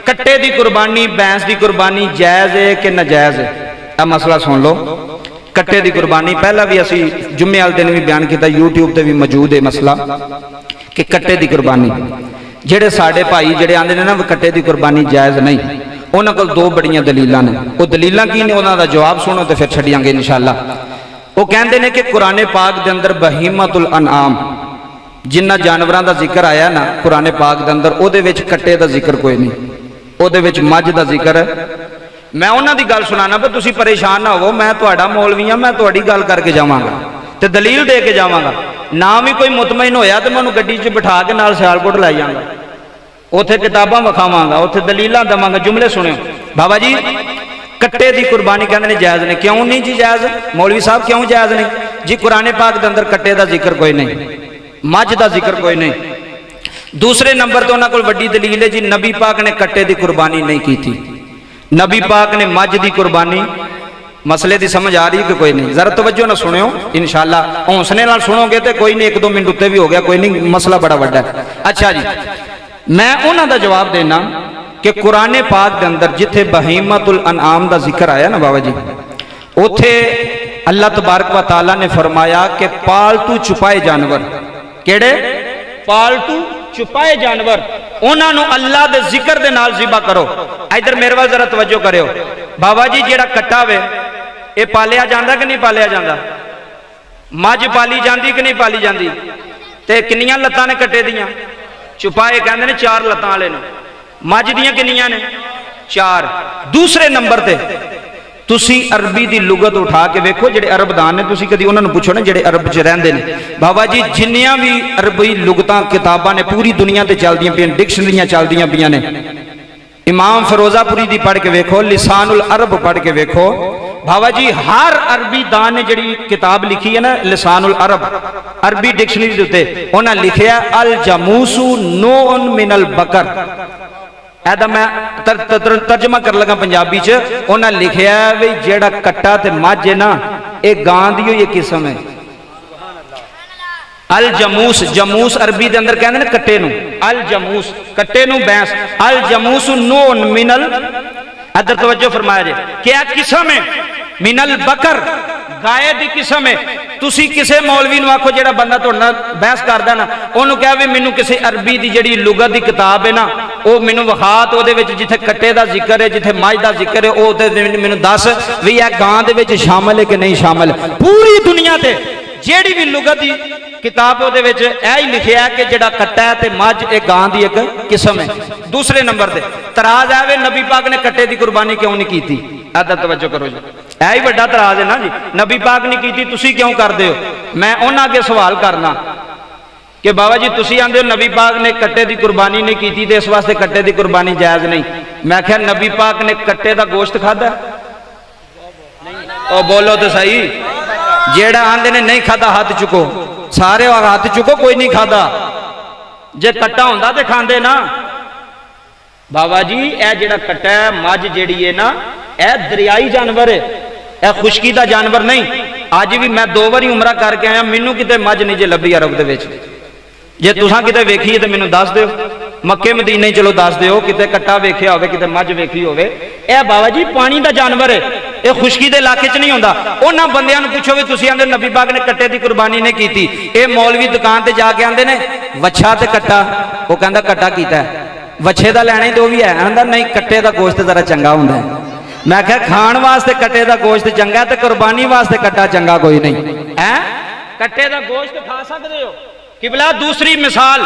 कट्टे की कुरबानी भैंस की कुरबानी जायज़ है कि नाजायज़ है? यह मसला सुन लो। कट्टे की कुरबानी पहला भी असी जुम्मे वाले दिन भी बयान किया, यूट्यूब पर भी मौजूद है मसला कि कट्टे की कुरबानी जेडे साडे भाई जेडे आंदे ने ना कट्टे की कुरबानी जायज़ नहीं, उन्होंने को दो बड़िया दलीलां ने। वो दलीलां की ने उन्हों का जवाब सुनो तो फिर छड्डियांगे इंशाअल्लाह। वो कहते हैं कि कुरान पाक के अंदर बहीमतुल अनआम जिन्ना जानवरों का जिक्र आया ना कुरान पाक के अंदर, वो कट्टे का जिक्र कोई नहीं, वो मझ का जिक्र है। मैं उन्हों की गल सुनाना पर तुम परेशान ना हो, मैं तुहाडा मौलवी हाँ, मैं तुहाडी गल करके जावांगा तो दलील दे के जावांगा। ना भी कोई मुतमईन होया तो मैं उन्होंने गड्डी च बिठा के नाल सियालकोट लै जाऊँगा, उत्थे किताबां विखावांगा, उत्थे दलीलां देवांगा। जुमले सुनियो बाबा जी, कट्टे की कुरबानी कहते हैं जायज़ नहीं। क्यों नहीं जी जायज़? मौलवी साहब क्यों जायज़ नहीं जी? कुरान पाक के अंदर कट्टे का जिक्र कोई नहीं, मझ का जिक्र कोई नहीं। दूसरे नंबर तो उन्होंने को वड्डी दलील है जी, नबी पाक ने कट्टे की कुरबानी नहीं की थी, नबी पाक ने मझ की कुरबानी। मसले की समझ आ रही है कि कोई नहीं? जरा तवज्जो ना सुनियो इंशाअल्लाह, हौसले नाल सुनोगे तो कोई नहीं, 1-2 मिनट उत्ते भी हो गया, कोई नहीं, मसला बड़ा वड्डा है। अच्छा जी, मैं उन्हों का जवाब देना कि कुरान पाक के अंदर जिथे बहीमतुल अनआम का जिक्र आया ना बाबा जी, उथे अल्लाह तबारक व तआला ने फरमाया कि पालतू छुपाए जानवर, केड़े पालतू छुपाए जानवर, उन्होंने अल्लाह के जिक्र के नाल ज़िबा करो। इधर मेरे वाल जरा तवज्जो करो बाबा जी, जेड़ा कट्टा वे ये पालिया जाता कि नहीं पालिया जाता? मझ पाली जाती कि नहीं पाली जाती? ते किन्नियां लत्तां ने कट्टे दियां? छुपाए कहते हैं 4 लत्तां वाले ने। मझ दियां किन्नियां ने? 4। दूसरे नंबर ते तुसी अरबी की लुगत उठा के वेखो, जेडे अरबदान ने, तुसी कदी उन्होंने पूछो ना जेडे अरब च रहिंदे ने, बाबा जी जिन्नियां भी अरबी लुगतां किताबां ने पूरी दुनिया ते चलदियां पियां, डिक्शनरियां चलदियां पियां ने। इमाम फिरोजापुरी दी पढ़ के वेखो, लिसानुल अरब पढ़ के वेखो बाबा जी, हर अरबी दान ने जिहड़ी किताब लिखी है ना लिसानुल अरब अरबी डिक्शनरी दे उत्ते उन्हें लिखिया अल जमूसु नौन मिनल बकर। ऐदा मैं तर्जमा कर लगा पंजाबी च, उन्हें लिखिया भी जेड़ा कट्टा ते मझ है ना ये गां दी होई किस्म है। अल जमूस, जमूस अरबी के अंदर कहते हैं कट्टे नूं, अल जमूस कट्टे नूं भैंस, अल जमूस नौन मिनल, अदर तवज्जो फरमाया जे क्या किस्म है? मिनल बकर, गाय की किस्म है। तुसी किसे मौलवी नूं आखो जेड़ा बंदा तुहाडे नाल बहस करदा ना, ओनू कहे भी मैनू किसी अरबी की जिहड़ी लुगत की किताब है ना वो मैनू विखा, तो उहदे विच जिथे कट्टे का जिक्र है, जिथे मझ का जिक्र है, वो मैनू दस भी यह गां दे विच शामिल है कि नहीं शामिल। पूरी दुनिया ते जेड़ी भी लुगत की किताब वो ही लिखिया है कि जेड़ा कट्टा है ते मझ एक गां की एक किस्म है। दूसरे नंबर पर तराज आवे नबी पाक ने कट्टे की कुरबानी क्यों नहीं की थी? अदर तवज्जो करो जी, यही बड़ा तराज है ना जी, नबी पाक ने की थी, तुसी क्यों करते हो? मैं उन्होंने अगे सवाल करना कि बाबा जी तुसी आंदे हो नबी पाक ने कट्टे की कुरबानी नहीं की थी, तो इस वास्ते कट्टे की कुरबानी जायज़ नहीं। मैं क्या नबी पाक ने कट्टे का गोश्त खादा? ओ बोलो तो सही, जेड़ा आंदे ने नहीं खाता हाथ चुको, सारे हाथ चुको, कोई नहीं खाता। जे कट्टा होंदा ते खांदे ना बाबा जी। यह जेड़ा कट्टा है मझ जेड़ी है ना यह दरियाई जानवर है, यह खुशकी का जानवर नहीं। अज भी मैं 2 बारी उमरा करके आया, मैनू किते मझ नहीं जे लभी अरब दे विच। जे तुसां किते वेखी तो मैनू दस दिओ, मक्के मदीने चलो दस दिओ किते कट्टा वेखिया होवे, किते मझ वेखी होवे। यह बाबा जी पानी का जानवर है, यह खुशकी के इलाके च नहीं होंदा। उन्हां बंदियां नूं पुछो भी तुसीं आंदे नबी पाक ने कट्टे की कुरबानी नहीं की थी, ये मौलवी दुकान ते जाके आंदे ने वच्छा ते कट्टा, वो कहंदा कट्टा कीता है, वच्छे दा लैणे तो भी है, आंदा नहीं कट्टे का गोश्त जरा चंगा हुंदा है। मैं क्या खाण वास्ते कट्टे का गोश्त चंगा है, तो कुरबानी वास्ते कट्टा चंगा कोई नहीं है। कट्टे का गोश्त खा सकते हो किबला। दूसरी मिसाल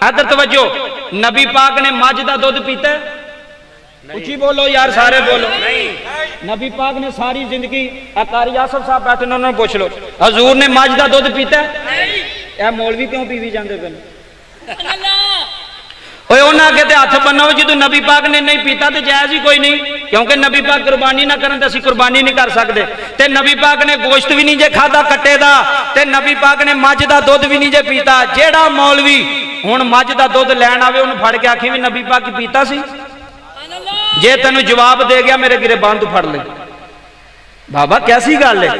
इधर तवज्जो, नबी पाक ने मझ का दुध पीता है? उची बोलो यार, सारे बोलो। नबी पाक ने सारी जिंदगी, कारी आसफ साहब बैठे उन्होंने पूछ लो, हजूर ने मझ का दुध पीता है? यह मौलवी क्यों पीवी जाते पे? उन्होंने अगे तो हथ बनो, जो नबी पाक ने नहीं पीता तो जायज़ ही कोई नहीं, क्योंकि नबी पाक कुरबानी ना करन तो असीं कुरबानी नहीं कर सकते। ते नबी पाक ने गोश्त भी नहीं जे खादा कट्टे दा, ते नबी पाक ने मझ का दुध भी नहीं जे पीता। जेड़ा मौलवी हुण मझ का दुध लैण आवे उन्हें फड़ के आखी भी नबी पाक पीता सी, जे तेनू जवाब दे गया मेरे गिरे बांध फड़ ले। बाबा कैसी गल है,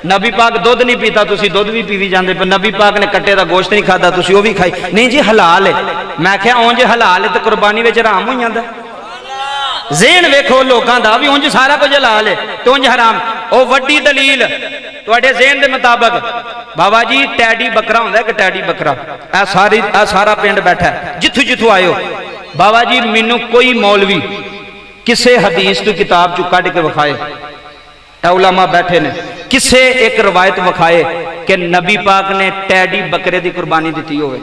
नबी पाक दुध नहीं पीता, तुसी दुध भी पीवी जाते, पर नबी पाक ने कट्टे का गोश्त नहीं खाता, तुसी वो भी खाई नहीं जी हलाल है। मैं क्या उंज हलाल है तो कुरबानी में हराम हो जाता। ਜ਼ੇਨ ਵੇਖੋ ਲੋਕਾਂ ਦਾ ਵੀ ਉਂਝ ਸਾਰਾ ਕੁਝ ਹਲਾਲ ਹੈ ਤੇ ਉਂਝ ਹਰਾਮ। ਉਹ ਵੱਡੀ ਦਲੀਲ ਤੁਹਾਡੇ ਜ਼ੇਨ ਦੇ ਮੁਤਾਬਕ ਬਾਬਾ ਜੀ ਟੈਡੀ ਬੱਕਰਾ ਹੁੰਦਾ ਕਿ ਟੈਡੀ ਬੱਕਰਾ, ਇਹ ਸਾਰਾ ਪਿੰਡ ਬੈਠਾ ਜਿੱਥੋਂ ਜਿੱਥੋਂ ਆਇਓ। ਬਾਬਾ ਜੀ ਮੈਨੂੰ ਕੋਈ ਮੌਲਵੀ ਕਿਸੇ ਹਦੀਸ ਤੋਂ ਕਿਤਾਬ ਚੋਂ ਕੱਢ ਕੇ ਵਿਖਾਏ, ਇਹ ਉਲਮਾ ਬੈਠੇ ਨੇ, ਕਿਸੇ ਇੱਕ ਰਵਾਇਤ ਵਿਖਾਏ ਕਿ ਨਬੀ ਪਾਕ ਨੇ ਟੈਡੀ ਬੱਕਰੇ ਦੀ ਕੁਰਬਾਨੀ ਦਿੱਤੀ ਹੋਵੇ।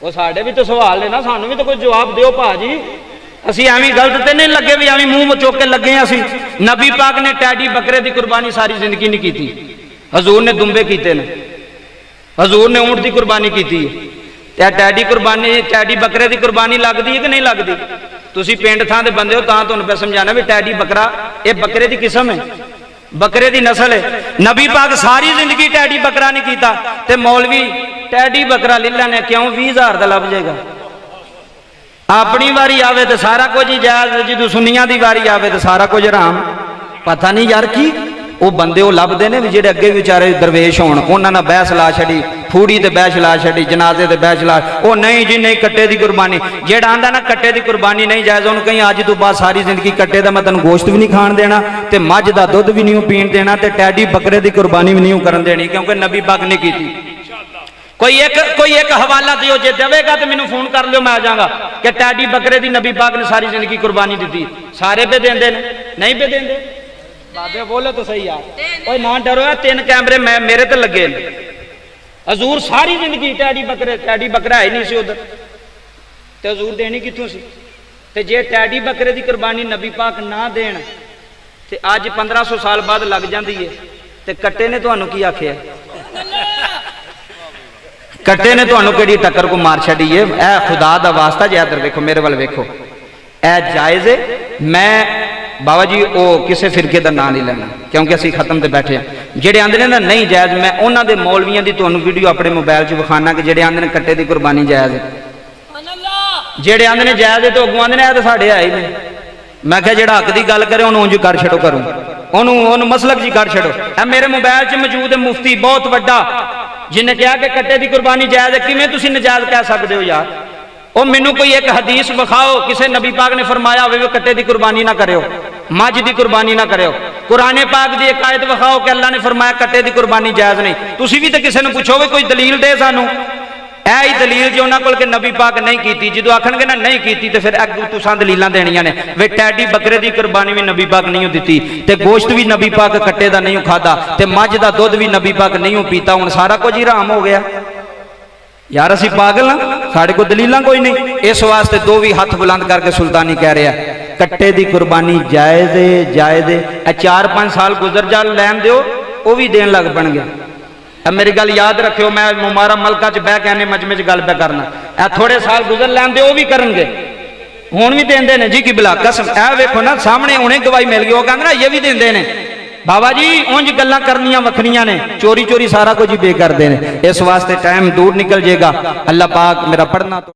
ਉਹ ਸਾਡੇ ਵੀ ਤਾਂ ਸਵਾਲ ਨੇ ਨਾ, ਸਾਨੂੰ ਵੀ ਤਾਂ ਕੋਈ ਜਵਾਬ ਦਿਓ ਭਾਜੀ। ਅਸੀਂ ਐਵੇਂ ਗਲਤ ਤੇ ਨਹੀਂ ਲੱਗੇ ਵੀ ਐਵੇਂ ਮੂੰਹ ਚੁੱਕ ਕੇ ਲੱਗੇ ਹਾਂ। ਅਸੀਂ ਨਬੀ ਪਾਕ ਨੇ ਟੈਡੀ ਬੱਕਰੇ ਦੀ ਕੁਰਬਾਨੀ ਸਾਰੀ ਜ਼ਿੰਦਗੀ ਨਹੀਂ ਕੀਤੀ। ਹਜ਼ੂਰ ਨੇ ਦੁੰਬੇ ਕੀਤੇ ਨੇ, ਹਜ਼ੂਰ ਨੇ ਊਂਟ ਦੀ ਕੁਰਬਾਨੀ ਕੀਤੀ ਹੈ। ਤੇ ਟੈਡੀ ਕੁਰਬਾਨੀ, ਟੈਡੀ ਬੱਕਰੇ ਦੀ ਕੁਰਬਾਨੀ ਲੱਗਦੀ ਹੈ ਕਿ ਨਹੀਂ ਲੱਗਦੀ? ਤੁਸੀਂ ਪਿੰਡ ਥਾਂ ਦੇ ਬੰਦੇ ਹੋ ਤਾਂ ਤੁਹਾਨੂੰ ਮੈਂ ਸਮਝਾਣਾ ਵੀ ਟੈਡੀ ਬੱਕਰਾ ਇਹ ਬੱਕਰੇ ਦੀ ਕਿਸਮ ਹੈ, ਬੱਕਰੇ ਦੀ ਨਸਲ ਹੈ। ਨਬੀ ਪਾਕ ਸਾਰੀ ਜ਼ਿੰਦਗੀ ਟੈਡੀ ਬੱਕਰਾ ਨਹੀਂ ਕੀਤਾ ਤੇ ਮੌਲਵੀ ਟੈਡੀ ਬੱਕਰਾ ਲੀਲਾ ਨੇ ਕਿਉਂ 20,000 ਦਾ ਲੱਭ ਜਾਏਗਾ। ਆਪਣੀ ਵਾਰੀ ਆਵੇ ਤੇ ਸਾਰਾ ਕੁਝ ਹੀ ਜਾਇਜ਼, ਜਦੋਂ ਸੁਨੀਆਂ ਦੀ ਵਾਰੀ ਆਵੇ ਤੇ ਸਾਰਾ ਕੁਝ ਹਰਾਮ। ਪਤਾ ਨਹੀਂ ਯਾਰ ਕੀ ਉਹ ਬੰਦੇ ਉਹ ਲੱਭਦੇ ਨੇ ਵੀ ਜਿਹੜੇ ਅੱਗੇ ਵਿਚਾਰੇ ਦਰਵੇਸ਼ ਹੋਣ, ਉਹਨਾਂ ਨਾਲ ਬਹਿਸ ਲਾ ਛੱਡੀ, ਫੂੜੀ ਤੇ ਬਹਿਸ ਲਾ ਛੱਡੀ, ਜਨਾਜ਼ੇ ਤੇ ਬਹਿਸ ਲਾ। ਉਹ ਨਹੀਂ ਜੀ ਨਹੀਂ, ਕੱਟੇ ਦੀ ਕੁਰਬਾਨੀ। ਜਿਹੜਾ ਆਂਦਾ ਨਾ ਕੱਟੇ ਦੀ ਕੁਰਬਾਨੀ ਨਹੀਂ ਜਾਇਜ਼, ਉਹਨੂੰ ਕਹੀਂ ਅੱਜ ਤੋਂ ਬਾਅਦ ਸਾਰੀ ਜ਼ਿੰਦਗੀ ਕੱਟੇ ਦਾ ਮੈਂ ਤੈਨੂੰ ਗੋਸ਼ਤ ਵੀ ਨਹੀਂ ਖਾਣ ਦੇਣਾ ਤੇ ਮੱਝ ਦਾ ਦੁੱਧ ਵੀ ਨਹੀਂ ਪੀਣ ਦੇਣਾ ਤੇ ਟੈਡੀ ਬੱਕਰੇ ਦੀ ਕੁਰਬਾਨੀ ਵੀ ਨਹੀਂ ਕਰਨ ਦੇਣੀ, ਕਿਉਂਕਿ ਨਬੀ ਪਾਕ ਨੇ ਕੀਤੀ। ਕੋਈ ਇੱਕ ਹਵਾਲਾ ਦਿਓ, ਜੇ ਦੇਵੇਗਾ ਤੇ ਮੈਨੂੰ ਫੋਨ ਕਰ ਲਿਓ, ਮੈਂ ਆ ਜਾਵਾਂਗਾ ਕਿ ਟੈਡੀ ਬੱਕਰੇ ਦੀ ਨਬੀ ਪਾਕ ਨੇ ਸਾਰੀ ਜ਼ਿੰਦਗੀ ਕੁਰਬਾਨੀ ਦਿੱਤੀ। ਸਾਰੇ पे देंदे ने, नहीं पे देंदे? बाबे बोलो तो सही यार, ओए ना डरो, 3 कैमरे मैं मेरे ते लगे ने। हजूर सारी जिंदगी टैडी बकरा है नहीं सी उधर ते हजूर देनी कित्थों सी? ते जे टैडी बकरे की कुर्बानी नबी पाक ना देन ते अज 1500 साल बाद लग जाती है ते कट्टे ने तुहानू की आखिया? कट्टे ने तुहानू किहड़ी टक्कर को मार छड़ी है? ए खुदा दा वास्ता जे इधर वेखो, मेरे वाल वेखो, ए जायज़ है। मैं बाबा जी वो किसी फिरके का नाम नहीं लेना क्योंकि असी खत्म तो बैठे हैं। जेडे आंदे ने नहीं जायज़, मैं उन्होंने मौलवियों की तुहानू वीडियो अपने मोबाइल च विखाना कि जेडे आंदे ने कट्टे की कुर्बानी जायज़ है, जेडे आंदे ने जायज़ है तो अगों आंदे ने तो साढ़े है ही नहीं। मैं क्या जेड़ा हक की गल करे उन्होंने उंज कर छड़ो, करूँ उन्होंने मसलक जी कर छड़ो। है मेरे मोबाइल च मौजूद है मुफ्ती बहुत वड्डा, जिन्हें कहा कि कट्टे की कुर्बानी जायज़ है। किवें तुसीं नजायज़ कह सकते हो यार? वो मैनू कोई एक हदीस विखाओ किसी नबी पाक ने फरमाया हो कट्टे की कुर्बानी ना करो, मझ की कुर्बानी ना करो। कुरान पाक की एक आयत विखाओ कि अल्लाह ने फरमाया कट्टे की कुर्बानी जायज़ नहीं। तुसीं भी तो किसी ने पूछो कोई दलील दे सानू। यही दलील जो उन्होंने कोल नबी पाक नहीं की, जो आखणगे ना नहीं की तो फिर अगू तुसां दलीलां देनियां ने वे टैडी बकरे की कुर्बानी भी नबी पाक नहीं दी ते गोश्त भी नबी पाक कट्टे का नहीं खादा ते मझ का दुध भी नबी पाक नहीं पीता। हुण सारा कुछ ही हराम हो गया यार। असी पागल हाँ, साढ़े को दलीलां कोई नहीं। इस वास्ते दो भी हाथ बुलंद करके सुल्तानी कह रहा कट्टे की कुर्बानी जायज़ है, जायज़ है। 4-5 साल गुजर जा लैन दो वो भी देन लग पन गया। अब मेरी गल याद रखियो, मैं मुमारा मलका च बह के मजमे च गल पे करना, थोड़े साल गुजर लैन दो वो भी करनगे, हुण भी देंदे ने जी की बिला कसम। ए वेखो ना सामने उन्हें गवाही मिल गई, वो कहंदे ना ये भी देंदे ने। बाबा जी उंज गल्लां करनियां वखरियां ने, चोरी चोरी सारा कुछ ही बे करदे ने। इस वास्ते टाइम दूर निकल जाएगा। अल्लाह पाक मेरा पढ़ना तो